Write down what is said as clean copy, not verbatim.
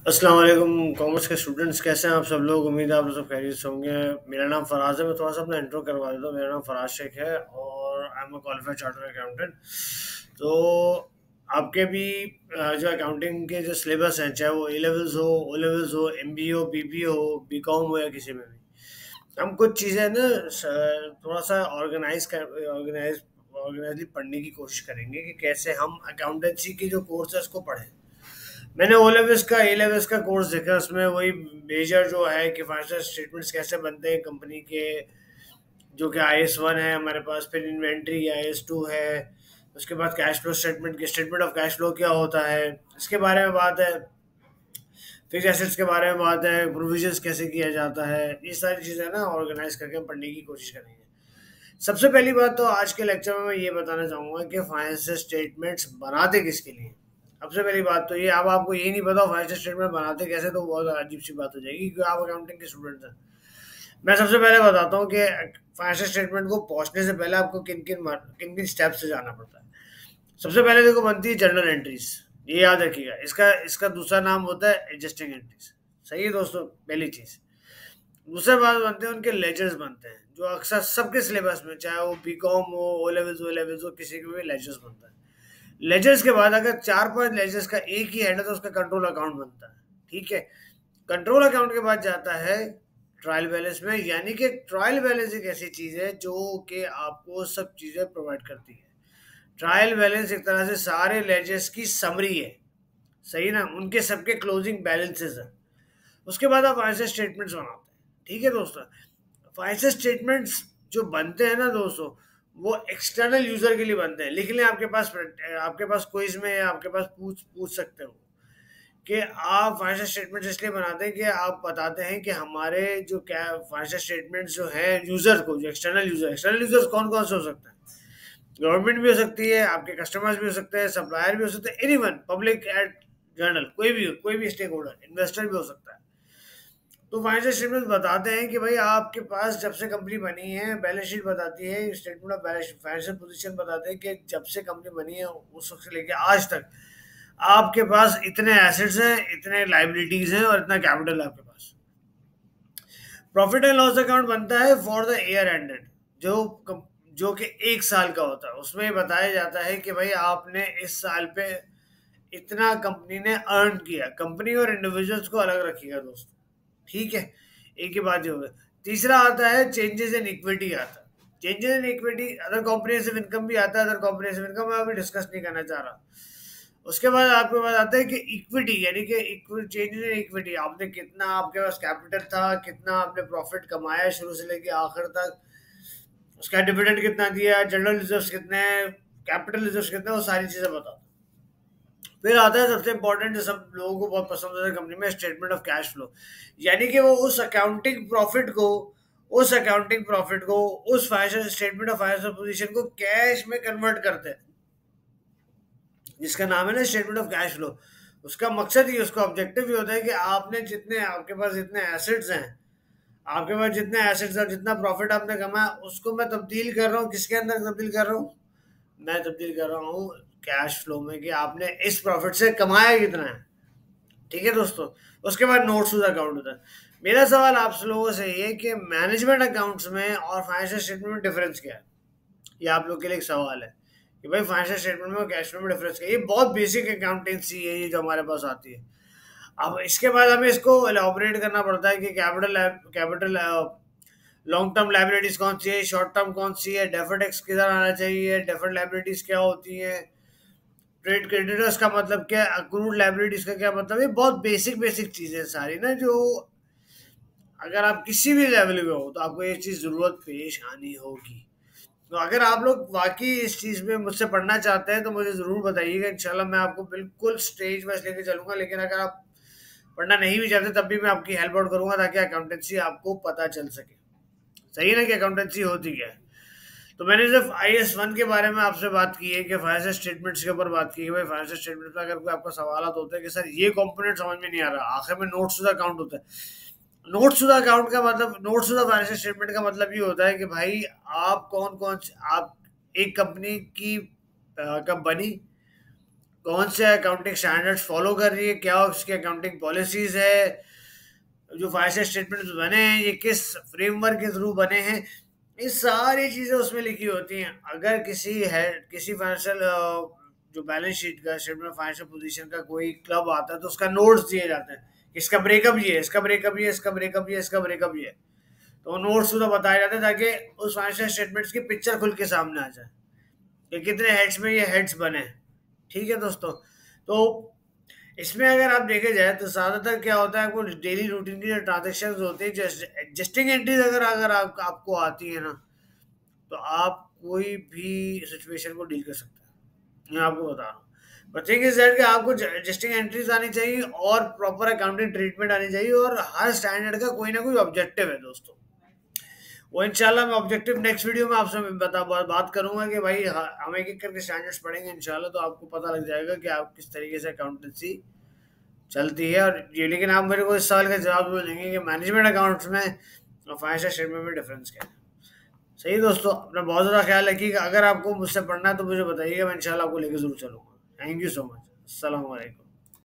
अस्सलाम वालेकुम कॉमर्स के स्टूडेंट्स, कैसे हैं आप सब लोग। उम्मीद है आप लोग सब खैरियत से होंगे। मेरा नाम फराज है। मैं थोड़ा सा अपना इंट्रो करवा देता हूँ। मेरा नाम फराज शेख है और I am a qualified chartered accountant. तो आपके भी जो अकाउंटिंग के जो सिलेबस हैं, चाहे वो ए लेवल्स हो, ओ लेवल्स हो, एम बी हो, बी बी हो, बी कॉम हो, या किसी में भी हम कुछ चीज़ें ना थोड़ा सा ऑर्गेनाइजली पढ़ने की कोशिश करेंगे कि कैसे हम अकाउंटेंसी के जो कोर्स है उसको पढ़ें। मैंने ओ लेवल्स का ए लेवल्स का कोर्स देखा, उसमें वही मेजर जो है कि फाइनेंशियल स्टेटमेंट्स कैसे बनते हैं कंपनी के, जो कि IS 1 है हमारे पास, फिर इन्वेंट्री IS 2 है। उसके बाद कैश फ्लो स्टेटमेंट के स्टेटमेंट ऑफ कैश फ्लो क्या होता है, इसके बारे में बात है। फिक्स एसेट्स के बारे में बात है, प्रोविजंस कैसे किया जाता है, ये सारी चीज़ें ना ऑर्गेनाइज करके हम पढ़ने की कोशिश करेंगे। सबसे पहली बात तो आज के लेक्चर में मैं ये बताना चाहूँगा कि फाइनेंशियल स्टेटमेंट्स बनाते किसके लिए। सबसे पहली बात तो ये, अब आपको यही नहीं पता फाइनेंशियल स्टेटमेंट बनाते कैसे, तो बहुत अजीब सी बात हो जाएगी क्योंकि आप अकाउंटिंग के स्टूडेंट हैं। मैं सबसे पहले बताता हूँ कि फाइनेंशियल स्टेटमेंट को पहुंचने से पहले आपको किन किन स्टेप्स से जाना पड़ता है। सबसे पहले देखो बनती है जर्नल एंट्रीज। ये याद रखिएगा, इसका इसका दूसरा नाम होता है एडजस्टिंग एंट्रीज। सही है दोस्तों, पहली चीज। दूसरे बात बनते हैं उनके लेजर्स बनते हैं, जो अक्सर सबके सिलेबस में, चाहे वो बी कॉम हो, ओ लेवल्स हो, किसी के भी लेजर्स बनता है। लेजर्स के बाद अगर 4-5 लेजर्स का एक ही हेड है तो उसका कंट्रोल अकाउंट बनता है। ठीक है। कंट्रोल अकाउंट के बाद जाता है ट्रायल बैलेंस में, यानी कि ट्रायल बैलेंस एक ऐसी चीज है जो कि आपको सब चीजें प्रोवाइड करती है। ट्रायल बैलेंस एक तरह से सारे लेजर्स की समरी है। सही ना, उनके सबके क्लोजिंग बैलेंसेस है। उसके बाद आप फाइनेंशियल स्टेटमेंट्स बनाते हैं। ठीक है दोस्तों। फाइनेंशियल स्टेटमेंट्स जो बनते हैं ना दोस्तों, वो एक्सटर्नल यूजर के लिए बनते हैं। लिख लें, आपके पास क्विज में आपके पास पूछ पूछ सकते हो कि आप फाइनेंशियल स्टेटमेंट्स इसलिए बनाते हैं कि आप बताते हैं कि हमारे जो क्या फाइनेंशियल स्टेटमेंट्स जो है यूजर को, जो एक्सटर्नल यूजर्स कौन कौन से हो सकते हैं। गवर्नमेंट भी हो सकती है, आपके कस्टमर्स भी हो सकते हैं, सप्लायर भी हो सकते हैं, एनीवन, पब्लिक एट जर्नल, कोई भी स्टेक होल्डर, इन्वेस्टर भी हो सकता है। तो फाइनेंशियल स्टेटमेंट बताते हैं कि भाई आपके पास जब से कंपनी बनी है, बैलेंस शीट बताती है, statement of balance financial position बताते हैं कि जब से कंपनी बनी है उस वक्त से लेके आज तक आपके पास इतने एसेट्स हैं, इतने लाइबिलिटीज हैं और इतना कैपिटल है आपके पास। प्रॉफिट एंड लॉस अकाउंट बनता है फॉर द ईयर एंडेड, जो कि 1 साल का होता है। उसमें बताया जाता है कि भाई आपने इस साल पे इतना कंपनी ने अर्न किया। कंपनी और इंडिविजुअल्स को अलग रखिएगा दोस्तों। ठीक है, एक ही बात जो है। तीसरा आता है चेंजेस इन इक्विटी आता है। Changes in equity, other comprehensive income भी आता है। अदर कॉम्प्रिहेंसिव इनकम मैं अभी डिस्कस नहीं करना चाह रहा। उसके बाद आपके पास आता है कि इक्विटी, यानी कि चेंजेस इन इक्विटी, आपने कितना, आपके पास कैपिटल था, कितना आपने प्रॉफिट कमाया शुरू से लेके आखिर तक, उसका डिविडेंड कितना दिया, जनरल रिजर्व्स कितने हैं, कैपिटल रिजर्व्स कितने हैं, वो सारी चीजें बताओ। फिर आता है सबसे इंपॉर्टेंट, जो सब लोगों को बहुत पसंद होता है कंपनी में, स्टेटमेंट ऑफ कैश फ्लो। यानी कि वो उस अकाउंटिंग प्रॉफिट को उस financial statement of financial position को कैश में कन्वर्ट करते हैं, जिसका नाम है ना स्टेटमेंट ऑफ कैश फ्लो। उसका मकसद ही, उसका ऑब्जेक्टिव ये होता है कि आपके पास जितने एसेट्स हैं, आपके पास जितने एसेट्स और जितना प्रॉफिट आपने कमाया, उसको मैं तब्दील कर रहा हूँ, किसके अंदर तब्दील कर रहा हूँ, मैं तब्दील कर रहा हूँ कैश फ्लो में, कि आपने इस प्रॉफिट से कमाया कितना है। ठीक है दोस्तों। उसके बाद नोट्स टू द अकाउंट होता है। मेरा सवाल आप लोगों से ये कि मैनेजमेंट अकाउंट्स में और फाइनेंशियल स्टेटमेंट में डिफरेंस क्या है। ये आप लोग के लिए एक सवाल है कि भाई फाइनेंशियल स्टेटमेंट में और कैश फ्लो में डिफरेंस क्या है। ये बहुत बेसिक अकाउंटेंसी है ये जो हमारे पास आती है। अब इसके बाद हमें इसको एलॉबरेट करना पड़ता है कि कैपिटल लॉन्ग टर्म लाइबिलिटीज कौन सी है, शॉर्ट टर्म कौन सी है, डेफर्ड टैक्स किधर आना चाहिए, डेफर्ड लाइबिलिटीज क्या होती है, ट्रेड क्रेडिटर्स का मतलब क्या है, अक्रूड लाइबिलिटीज का क्या मतलब है। बहुत बेसिक बेसिक चीजें सारी ना, जो अगर आप किसी भी लेवल पे हो तो आपको ये चीज जरूरत पेश आनी होगी। तो अगर आप लोग वाकई इस चीज में मुझसे पढ़ना चाहते हैं तो मुझे जरूर बताइएगा, इंशाल्लाह मैं आपको बिल्कुल स्टेज वाइज लेके चलूंगा। लेकिन अगर आप पढ़ना नहीं भी चाहते तब भी मैं आपकी हेल्प आउट करूंगा, ताकि अकाउंटेंसी आपको पता चल सके। सही है ना, कि अकाउंटेंसी होती क्या है। तो मैंने सिर्फ IS 1 के बारे में आपसे बात की है, कि फाइनेंशियल स्टेटमेंट्स के ऊपर बात की है। भाई फाइनेंशियल स्टेटमेंट में अगर कोई आपका सवाल होता है कि सर ये कंपोनेंट समझ में नहीं आ रहा, आखिर में नोट्स टू द अकाउंट होता है। नोट्स टू द अकाउंट का मतलब, notes to the financial statement का मतलब ये होता है कि भाई आप कौन कौन आप एक कंपनी की कब बनी, कौन से अकाउंटिंग स्टैंडर्ड्स फॉलो कर रही है, क्या उसकी अकाउंटिंग पॉलिसीज है, जो फाइनेंशियल स्टेटमेंट्स बने हैं ये किस फ्रेमवर्क के थ्रू बने हैं, ये सारी चीज़ें उसमें लिखी होती हैं। अगर किसी फाइनेंशियल जो बैलेंस शीट का स्टेटमेंट फाइनेंशियल पोजीशन का कोई क्लब आता है तो उसका नोट्स दिए जाते हैं, इसका ब्रेकअप ये है, इसका ब्रेकअप ये है, इसका ब्रेकअप ये है, इसका ब्रेकअप ये है। तो नोट्स तो बताए जाते हैं ताकि उस फाइनेंशियल स्टेटमेंट्स की पिक्चर खुल के सामने आ जाए कि कितने हेड्स में ये हेड्स बने हैं। ठीक है दोस्तों, तो इसमें अगर आप देखे जाए तो ज़्यादातर क्या होता है, आपको डेली रूटीन की जो ट्रांजेक्शन होती है, जस्ट एडजस्टिंग एंट्रीज अगर अगर आपको आती है ना, तो आप कोई भी सिचुएशन को डील कर सकते हैं, मैं आपको बता रहा हूँ। बट थिंग इज दैट कि आपको एडजस्टिंग एंट्रीज आनी चाहिए और प्रॉपर अकाउंटिंग ट्रीटमेंट आनी चाहिए, और हर स्टैंडर्ड का कोई ना कोई ऑब्जेक्टिव है दोस्तों। वो इंशाल्लाह मैं ऑब्जेक्टिव नेक्स्ट वीडियो में आपसे बात करूंगा कि भाई हम एक एक करके स्टैंडर्ड्स पढ़ेंगे इंशाल्लाह, तो आपको पता लग जाएगा कि आप किस तरीके से अकाउंटेंसी चलती है। और ये लेकिन आप मेरे को इस सवाल का जवाब भी देंगे कि मैनेजमेंट अकाउंट्स में और फाइनेंशियल स्टेटमेंट में डिफरेंस क्या है। सही दोस्तों, अपना बहुत ज़्यादा ख्याल रखिएगा। अगर आपको मुझसे पढ़ना है तो मुझे बताइएगा, मैं इंशाल्लाह आपको लेकर जरूर चलूँगा। Thank you so much. अस्सलाम वालेकुम।